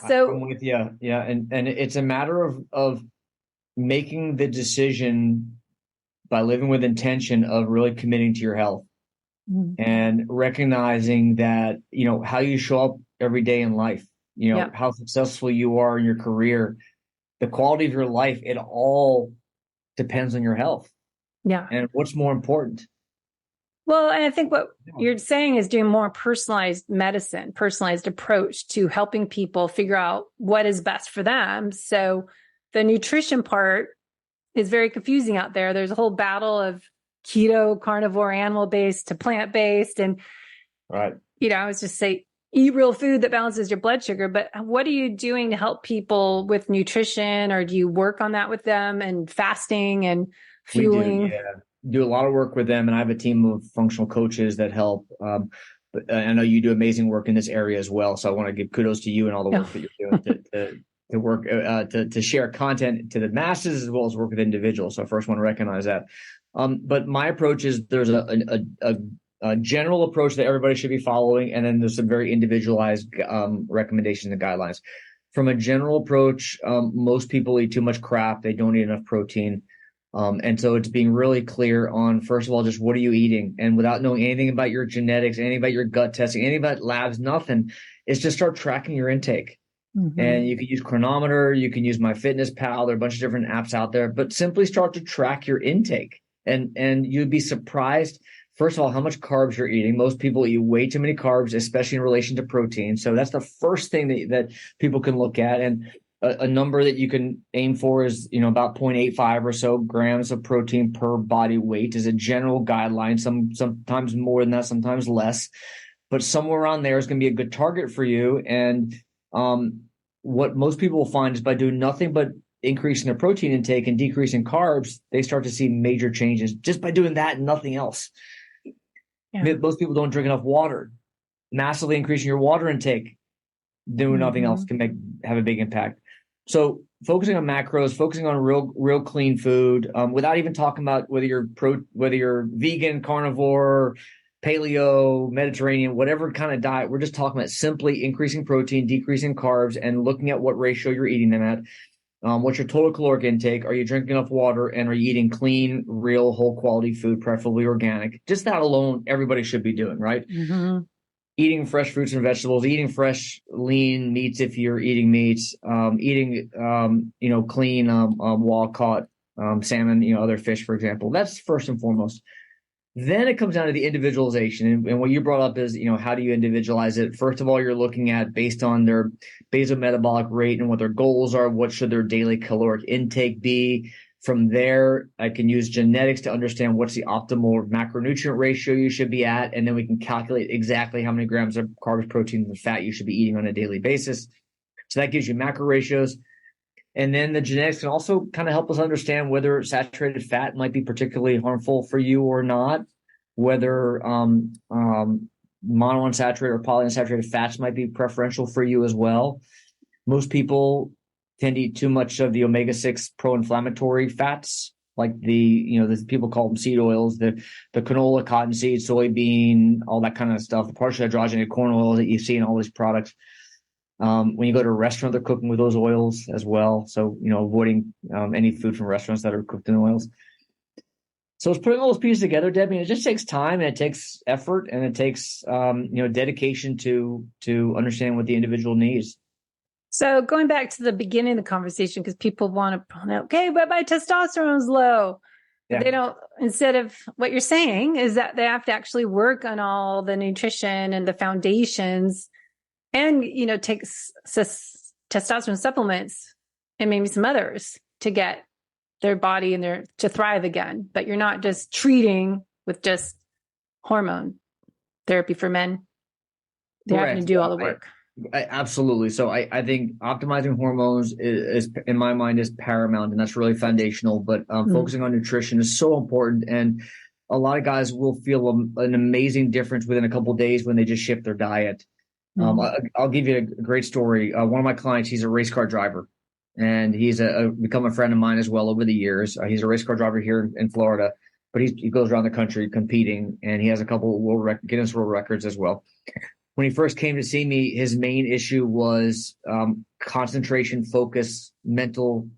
[SPEAKER 1] so
[SPEAKER 3] I'm with you. Yeah. And it's a matter of making the decision by living with intention of really committing to your health and recognizing that, how you show up every day in life, how successful you are in your career, the quality of your life, it all depends on your health.
[SPEAKER 1] Yeah.
[SPEAKER 3] And what's more important?
[SPEAKER 1] Well, and I think what you're saying is doing more personalized medicine, personalized approach to helping people figure out what is best for them. So the nutrition part is very confusing out there. There's a whole battle of keto, carnivore, animal-based to plant-based. And,
[SPEAKER 3] Right.
[SPEAKER 1] I was just say, eat real food that balances your blood sugar. But what are you doing to help people with nutrition, or do you work on that with them, and fasting and fueling?
[SPEAKER 3] We do a lot of work with them, and I have a team of functional coaches that help. But I know you do amazing work in this area as well. So I want to give kudos to you and all the work that you're doing to work to share content to the masses as well as work with individuals. So I first want to recognize that. But my approach is there's a general approach that everybody should be following, and then there's some very individualized recommendations and guidelines. From a general approach, most people eat too much crap. They don't eat enough protein. And so it's being really clear on, first of all, just what are you eating? And without knowing anything about your genetics, anything about your gut testing, anything about labs, nothing, is just start tracking your intake. Mm-hmm. And you can use Chronometer, you can use MyFitnessPal, there are a bunch of different apps out there, but simply start to track your intake. And you'd be surprised, first of all, how much carbs you're eating. Most people eat way too many carbs, especially in relation to protein. So that's the first thing that people can look at. And a number that you can aim for is, about 0.85 or so grams of protein per body weight is a general guideline. Sometimes more than that, sometimes less, but somewhere around there is going to be a good target for you. And what most people will find is by doing nothing but increasing their protein intake and decreasing carbs, they start to see major changes just by doing that and nothing else. Yeah. Most people don't drink enough water. Massively increasing your water intake, doing nothing else can have a big impact. So focusing on macros, focusing on real clean food, without even talking about whether you're vegan, carnivore, paleo, Mediterranean, whatever kind of diet. We're just talking about simply increasing protein, decreasing carbs, and looking at what ratio you're eating them at. What's your total caloric intake? Are you drinking enough water? And are you eating clean, real, whole quality food, preferably organic? Just that alone, everybody should be doing, right? Mm-hmm. Eating fresh fruits and vegetables, eating fresh, lean meats if you're eating meats, eating, clean, wild-caught salmon, other fish, for example. That's first and foremost. Then it comes down to the individualization. And what you brought up is, how do you individualize it? First of all, you're looking at based on their basal metabolic rate and what their goals are, what should their daily caloric intake be? From there, I can use genetics to understand what's the optimal macronutrient ratio you should be at. And then we can calculate exactly how many grams of carbs, protein, and fat you should be eating on a daily basis. So that gives you macro ratios. And then the genetics can also kind of help us understand whether saturated fat might be particularly harmful for you or not, whether monounsaturated or polyunsaturated fats might be preferential for you as well. Most people tend to eat too much of the omega-6 pro-inflammatory fats, like the people call them seed oils, the canola, cottonseed, soybean, all that kind of stuff, the partially hydrogenated corn oil that you see in all these products. When you go to a restaurant, they're cooking with those oils as well. So, avoiding any food from restaurants that are cooked in oils. So it's putting all those pieces together, Debbie, and it just takes time and it takes effort and it takes, dedication to understand what the individual needs.
[SPEAKER 1] So going back to the beginning of the conversation, because people want to know, okay, but my testosterone is low. Yeah. They don't, instead of what you're saying is that they have to actually work on all the nutrition and the foundations and, take testosterone supplements and maybe some others to get their body and to thrive again. But you're not just treating with just hormone therapy for men. They're having to do all the work.
[SPEAKER 3] Absolutely. So I think optimizing hormones is in my mind is paramount, and that's really foundational. But focusing on nutrition is so important, and a lot of guys will feel an amazing difference within a couple of days when they just shift their diet. I'll give you a great story. One of my clients, he's a race car driver, and he's become a friend of mine as well over the years. He's a race car driver here in Florida, but he goes around the country competing, and he has a couple of Guinness World Records as well. When he first came to see me, his main issue was concentration, focus, mental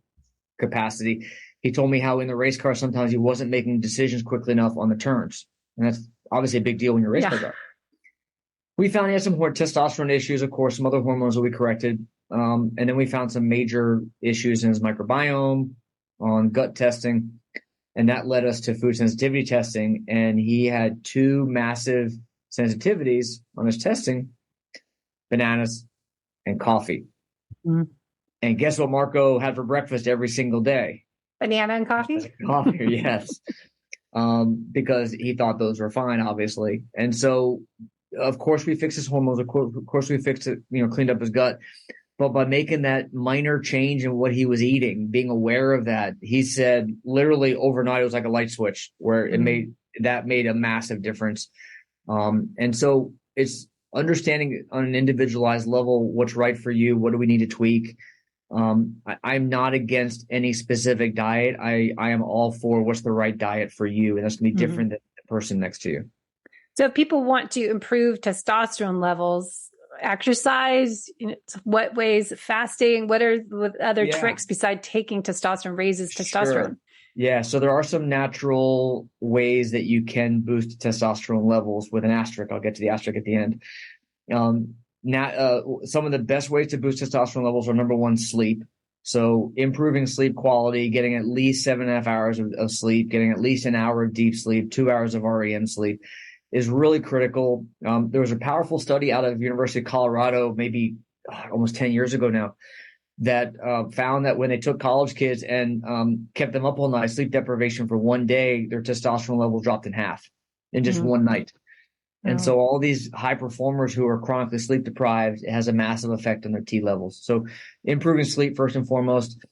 [SPEAKER 3] capacity. He told me how in the race car, sometimes he wasn't making decisions quickly enough on the turns. And that's obviously a big deal when you're a race car driver. We found he had some more testosterone issues, of course, some other hormones that we corrected. And then we found some major issues in his microbiome, on gut testing. And that led us to food sensitivity testing. And he had two massive sensitivities on his testing: bananas and coffee. Mm. And guess what Marco had for breakfast every single day?
[SPEAKER 1] Banana and coffee?
[SPEAKER 3] Coffee, yes. because he thought those were fine, obviously. And so, of course, we fixed his hormones. Of course, we fixed it, cleaned up his gut. But by making that minor change in what he was eating, being aware of that, he said literally overnight, it was like a light switch where it made a massive difference. And so it's understanding on an individualized level what's right for you. What do we need to tweak? I'm not against any specific diet. I am all for what's the right diet for you. And that's going to be different than the person next to you.
[SPEAKER 1] So if people want to improve testosterone levels, exercise, what ways, fasting, what are the other tricks besides taking testosterone raises testosterone?
[SPEAKER 3] Sure. Yeah. So there are some natural ways that you can boost testosterone levels with an asterisk. I'll get to the asterisk at the end. Some of the best ways to boost testosterone levels are, number one, sleep. So improving sleep quality, getting at least 7.5 hours of sleep, getting at least an hour of deep sleep, 2 hours of REM sleep is really critical. There was a powerful study out of University of Colorado, maybe almost 10 years ago now, that found that when they took college kids and kept them up all night, sleep deprivation for one day, their testosterone level dropped in half in just one night. And so all these high performers who are chronically sleep deprived, it has a massive effect on their T levels. So improving sleep first and foremost.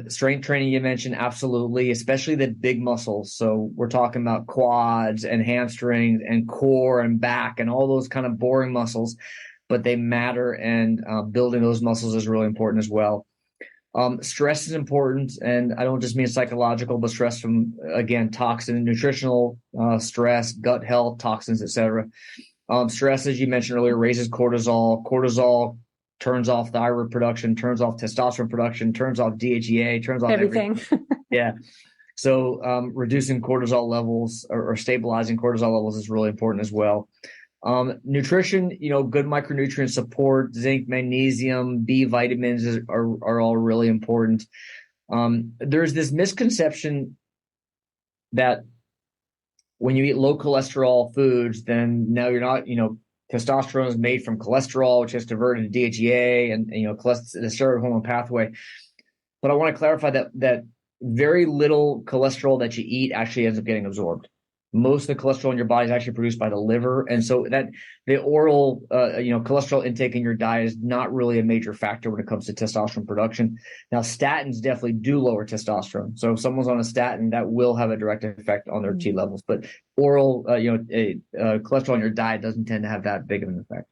[SPEAKER 3] Strength training you mentioned, absolutely, especially the big muscles. So we're talking about quads and hamstrings and core and back and all those kind of boring muscles, but they matter, and building those muscles is really important as well. Stress is important, and I don't just mean psychological, but stress from, again, toxin, nutritional stress, gut health, toxins, etc. Stress, as you mentioned earlier, raises cortisol. Cortisol turns off thyroid production, turns off testosterone production, turns off DHEA, turns off everything. Yeah. So reducing cortisol levels or stabilizing cortisol levels is really important as well. Nutrition, good micronutrient support, zinc, magnesium, B vitamins are all really important. There's this misconception that when you eat low cholesterol foods, then now you're not, testosterone is made from cholesterol, which is diverted to DHEA and the steroid hormone pathway. But I want to clarify that very little cholesterol that you eat actually ends up getting absorbed. Most of the cholesterol in your body is actually produced by the liver. And so that the oral, cholesterol intake in your diet is not really a major factor when it comes to testosterone production. Now, statins definitely do lower testosterone. So if someone's on a statin, that will have a direct effect on their T levels. But oral, cholesterol in your diet doesn't tend to have that big of an effect.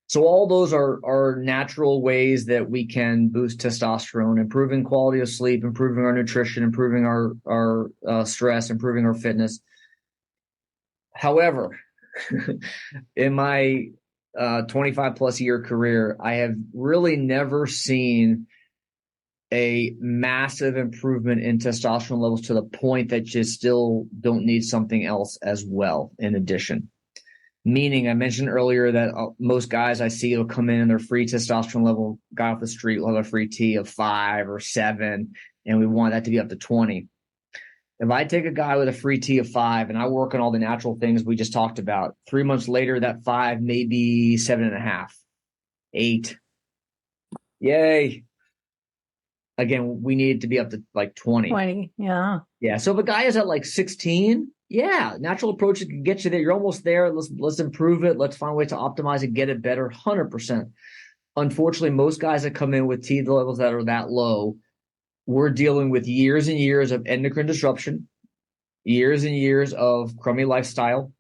[SPEAKER 3] So all those are natural ways that we can boost testosterone, improving quality of sleep, improving our nutrition, improving our stress, improving our fitness. However, in my 25 plus year career, I have really never seen a massive improvement in testosterone levels to the point that you still don't need something else as well in addition. Meaning, I mentioned earlier that most guys I see will come in and their free testosterone level, guy off the street will have a free T of 5 or 7, and we want that to be up to 20. If I take a guy with a free T of 5 and I work on all the natural things we just talked about, 3 months later, that 5 may be 7.5, 8. Yay. Again, we need it to be up to like 20.
[SPEAKER 1] 20, yeah.
[SPEAKER 3] Yeah. So if a guy is at like 16, yeah, natural approaches can get you there. You're almost there. Let's improve it. Let's find a way to optimize it, get it better, 100%. Unfortunately, most guys that come in with T levels that are that low, we're dealing with years and years of endocrine disruption, years and years of crummy lifestyle,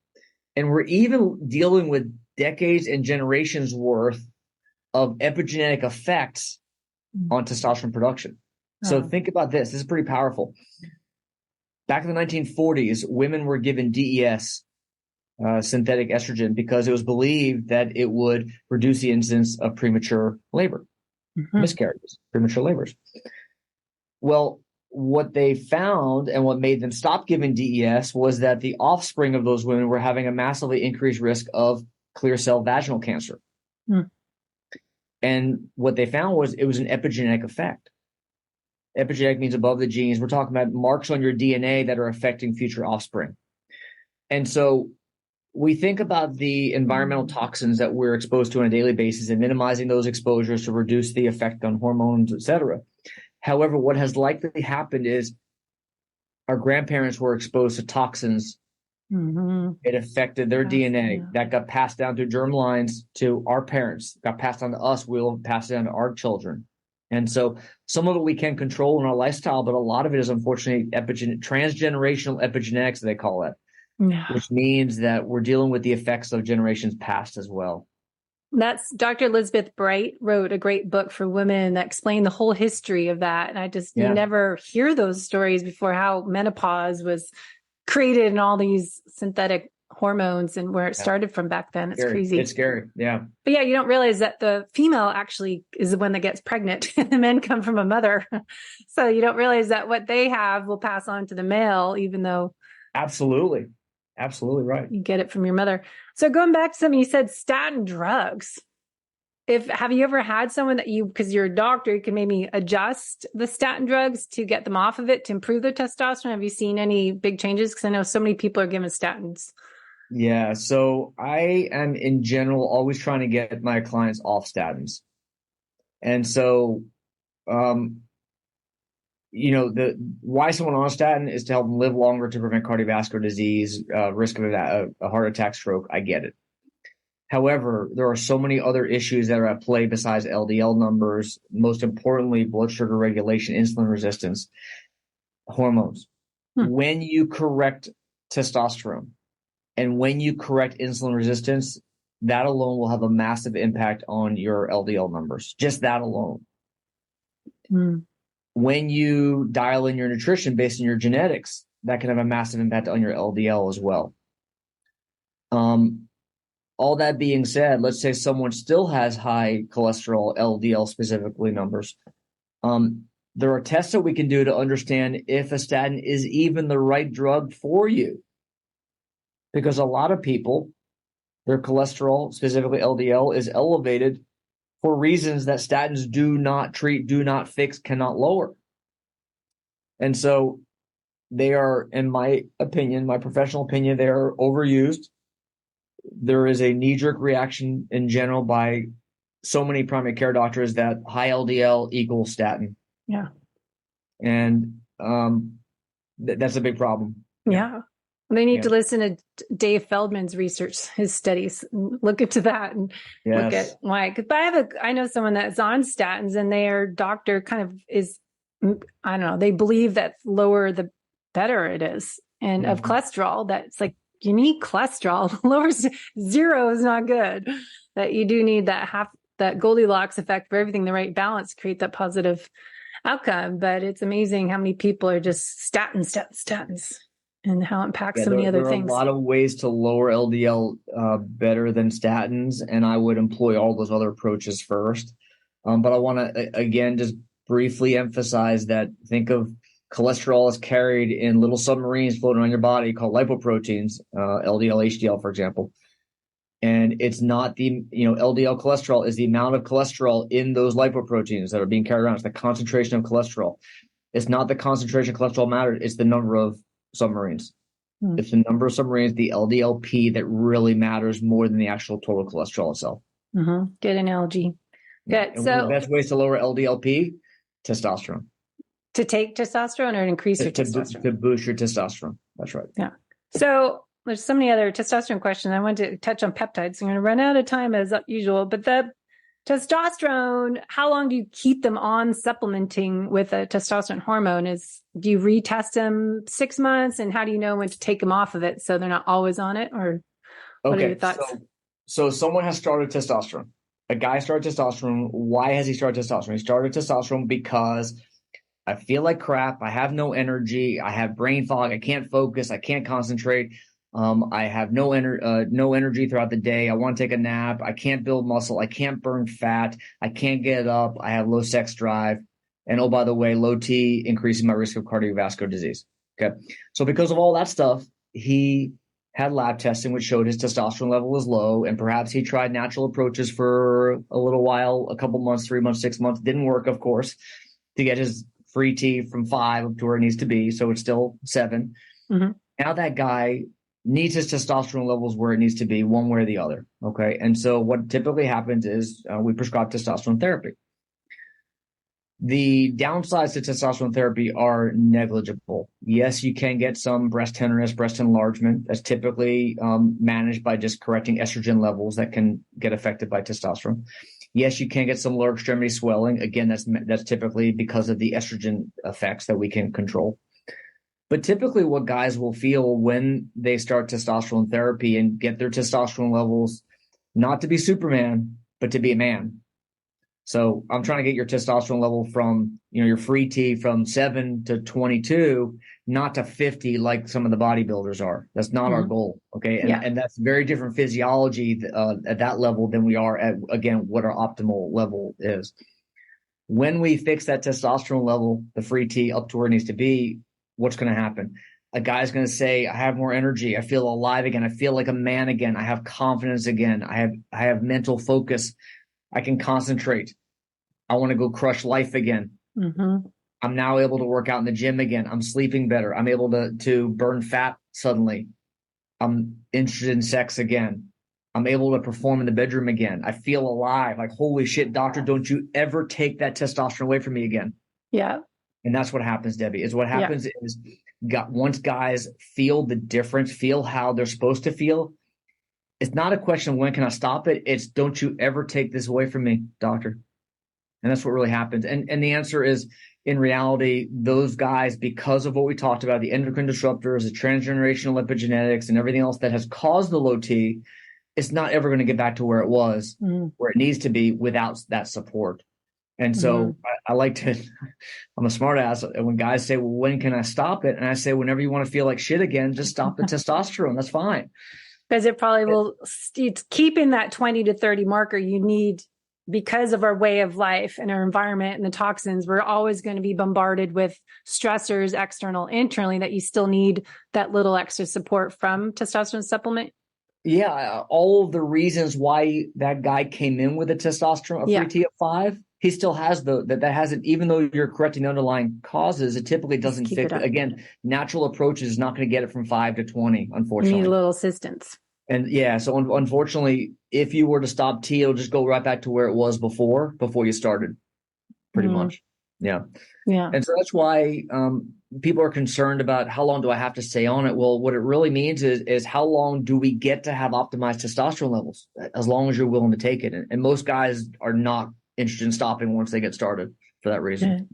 [SPEAKER 3] and we're even dealing with decades and generations worth of epigenetic effects on testosterone production. So think about this. This is pretty powerful. Back in the 1940s, women were given DES, synthetic estrogen, because it was believed that it would reduce the incidence of premature labor, miscarriages, premature labors. Well, what they found and what made them stop giving DES was that the offspring of those women were having a massively increased risk of clear cell vaginal cancer. And what they found was it was an epigenetic effect. Epigenetic means above the genes. We're talking about marks on your DNA that are affecting future offspring. And so we think about the environmental toxins that we're exposed to on a daily basis and minimizing those exposures to reduce the effect on hormones, et cetera. However, what has likely happened is our grandparents were exposed to toxins. It affected their DNA. That got passed down through germ lines to our parents, got passed on to us. We'll pass it down to our children. And so some of it we can control in our lifestyle, but a lot of it is unfortunately transgenerational epigenetics, they call it, which means that we're dealing with the effects of generations past as well.
[SPEAKER 1] That's Dr. Elizabeth Bright wrote a great book for women that explained the whole history of that. And you never hear those stories before, how menopause was created and all these synthetic hormones and where it started from back then. It's crazy.
[SPEAKER 3] It's scary. Yeah.
[SPEAKER 1] But yeah, you don't realize that the female actually is the one that gets pregnant and the men come from a mother. So you don't realize that what they have will pass on to the male, even though.
[SPEAKER 3] Absolutely. Absolutely right.
[SPEAKER 1] You get it from your mother. So going back to something you said, statin drugs. Have you ever had someone that because you're a doctor, you can maybe adjust the statin drugs to get them off of it to improve their testosterone? Have you seen any big changes? Because I know so many people are given statins.
[SPEAKER 3] Yeah. So I am in general always trying to get my clients off statins. And so, why someone on a statin is to help them live longer, to prevent cardiovascular disease, risk of a heart attack, stroke. I get it. However, there are so many other issues that are at play besides LDL numbers. Most importantly, blood sugar regulation, insulin resistance, hormones. When you correct testosterone and when you correct insulin resistance, that alone will have a massive impact on your LDL numbers. Just that alone. When you dial in your nutrition based on your genetics, that can have a massive impact on your LDL as well. All that being said, let's say someone still has high cholesterol, LDL specifically numbers. There are tests that we can do to understand if a statin is even the right drug for you. Because a lot of people, their cholesterol, specifically LDL, is elevated for reasons that statins do not treat, do not fix, cannot lower. And so they are, in my opinion, my professional opinion, they are overused. There is a knee-jerk reaction in general by so many primary care doctors that high LDL equals statin.
[SPEAKER 1] Yeah.
[SPEAKER 3] And that's a big problem.
[SPEAKER 1] Yeah. They need to listen to Dave Feldman's research, his studies, and look into that and look at why. Because I know someone that's on statins and their doctor kind of is, I don't know, they believe that lower the better it is. And of cholesterol, that's like, you need cholesterol. Lower zero is not good. That you do need that Goldilocks effect for everything, the right balance, to create that positive outcome. But it's amazing how many people are just statins, and how it impacts so many other things.
[SPEAKER 3] There are a lot of ways to lower LDL better than statins, and I would employ all those other approaches first. But I want to, again, just briefly emphasize that think of cholesterol is carried in little submarines floating around your body called lipoproteins, LDL, HDL, for example. And it's not LDL cholesterol is the amount of cholesterol in those lipoproteins that are being carried around. It's the concentration of cholesterol. It's not the concentration of cholesterol matters. It's the number of submarines. It's the number of submarines, the LDL-P, that really matters more than the actual total cholesterol itself.
[SPEAKER 1] Good analogy. Good.
[SPEAKER 3] And one of the best ways to lower LDL-P, testosterone.
[SPEAKER 1] To take testosterone or increase your testosterone?
[SPEAKER 3] To boost your testosterone. That's right.
[SPEAKER 1] Yeah. So there's so many other testosterone questions. I wanted to touch on peptides. I'm going to run out of time as usual, but the testosterone, how long do you keep them on supplementing with a testosterone hormone? Do you retest them 6 months? And how do you know when to take them off of it so they're not always on it? Or what are your thoughts?
[SPEAKER 3] So someone has started testosterone. A guy started testosterone. Why has he started testosterone? He started testosterone because I feel like crap. I have no energy. I have brain fog. I can't focus. I can't concentrate. I have no energy throughout the day. I want to take a nap. I can't build muscle. I can't burn fat. I can't get up. I have low sex drive. And oh, by the way, low T increases my risk of cardiovascular disease. Okay. So because of all that stuff, he had lab testing, which showed his testosterone level was low. And perhaps he tried natural approaches for a little while, a couple months, 3 months, 6 months. Didn't work, of course, to get his free T from 5 up to where it needs to be. So it's still 7. Now that guy needs his testosterone levels where it needs to be, one way or the other. Okay. And so what typically happens is we prescribe testosterone therapy. The downsides to testosterone therapy are negligible. Yes, you can get some breast tenderness, breast enlargement. That's typically managed by just correcting estrogen levels that can get affected by testosterone. Yes, you can get some lower extremity swelling. Again, that's typically because of the estrogen effects that we can control. But typically what guys will feel when they start testosterone therapy and get their testosterone levels, not to be Superman, but to be a man. So I'm trying to get your testosterone level from, your free T from 7 to 22, not to 50 like some of the bodybuilders are. That's not our goal. Okay. And that's very different physiology at that level than we are at, again, what our optimal level is. When we fix that testosterone level, the free T up to where it needs to be, what's going to happen? A guy's going to say, I have more energy. I feel alive again. I feel like a man again. I have confidence again. I have mental focus. I can concentrate. I want to go crush life again. I'm now able to work out in the gym again. I'm sleeping better. I'm able to burn fat suddenly. I'm interested in sex again. I'm able to perform in the bedroom again. I feel alive. Like, holy shit, doctor, don't you ever take that testosterone away from me again.
[SPEAKER 1] Yeah.
[SPEAKER 3] And that's what happens, Debbie, is what happens is once guys feel the difference, feel how they're supposed to feel, it's not a question of when can I stop it? It's don't you ever take this away from me, doctor. And that's what really happens. And the answer is, in reality, those guys, because of what we talked about, the endocrine disruptors, the transgenerational epigenetics, and everything else that has caused the low T, it's not ever going to get back to where it was, where it needs to be without that support. And so I like to, I'm a smart ass. When guys say, well, when can I stop it? And I say, whenever you want to feel like shit again, just stop the testosterone. That's fine.
[SPEAKER 1] Because it probably will, it's keeping that 20 to 30 marker you need because of our way of life and our environment and the toxins. We're always going to be bombarded with stressors, external, internally, that you still need that little extra support from testosterone supplement.
[SPEAKER 3] Yeah. All of the reasons why that guy came in with a testosterone, a free T at 5, he still has that hasn't, even though you're correcting the underlying causes, it typically doesn't fix it. Again, natural approach is not going to get it from 5 to 20, unfortunately.
[SPEAKER 1] You need a little assistance.
[SPEAKER 3] And so unfortunately, if you were to stop T, it'll just go right back to where it was before you started, pretty much. Yeah. And so that's why people are concerned about how long do I have to stay on it? Well, what it really means is how long do we get to have optimized testosterone levels, as long as you're willing to take it. And most guys are not interested in stopping once they get started for that reason.
[SPEAKER 1] Good.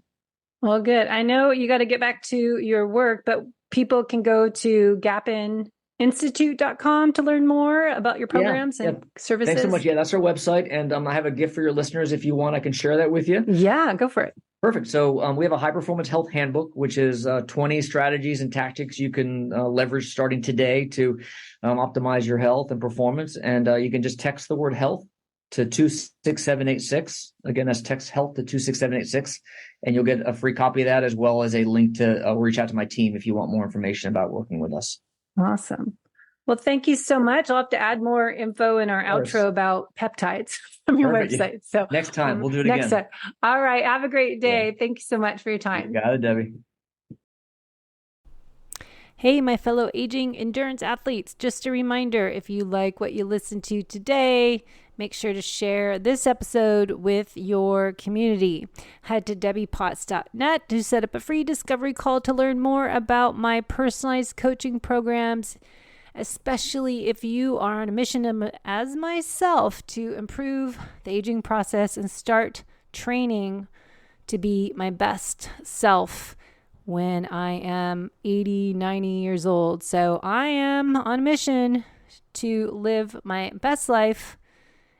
[SPEAKER 1] Well, good. I know you got to get back to your work, but people can go to gapininstitute.com to learn more about your programs and services.
[SPEAKER 3] Thanks so much. Yeah, that's our website. And I have a gift for your listeners. If you want, I can share that with you.
[SPEAKER 1] Yeah, go for it.
[SPEAKER 3] Perfect. So we have a high performance health handbook, which is 20 strategies and tactics you can leverage starting today to optimize your health and performance. And you can just text the word health to 26786. Again, that's text health to 26786, and you'll get a free copy of that, as well as a link to reach out to my team if you want more information about working with us.
[SPEAKER 1] Awesome. Well, thank you so much. I'll have to add more info in our outro about peptides from your website. So
[SPEAKER 3] next time we'll do it again.
[SPEAKER 1] Time. All right. Have a great day. Yeah. Thank you so much for your time.
[SPEAKER 3] You got it, Debbie.
[SPEAKER 1] Hey, my fellow aging endurance athletes, just a reminder, if you like what you listened to today, make sure to share this episode with your community. Head to debbiepotts.net to set up a free discovery call to learn more about my personalized coaching programs, especially if you are on a mission as myself to improve the aging process and start training to be my best self when I am 80, 90 years old. So I am on a mission to live my best life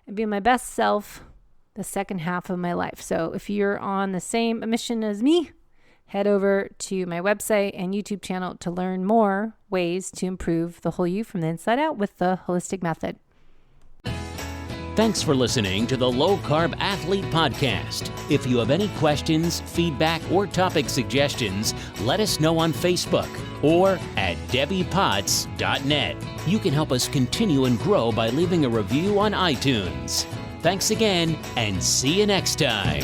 [SPEAKER 1] and be my best self the second half of my life. So if you're on the same mission as me, head over to my website and YouTube channel to learn more ways to improve the whole you from the inside out with the holistic method.
[SPEAKER 2] Thanks for listening to the Low Carb Athlete Podcast. If you have any questions, feedback, or topic suggestions, let us know on Facebook or at debbiepotts.net. You can help us continue and grow by leaving a review on iTunes. Thanks again, and see you next time.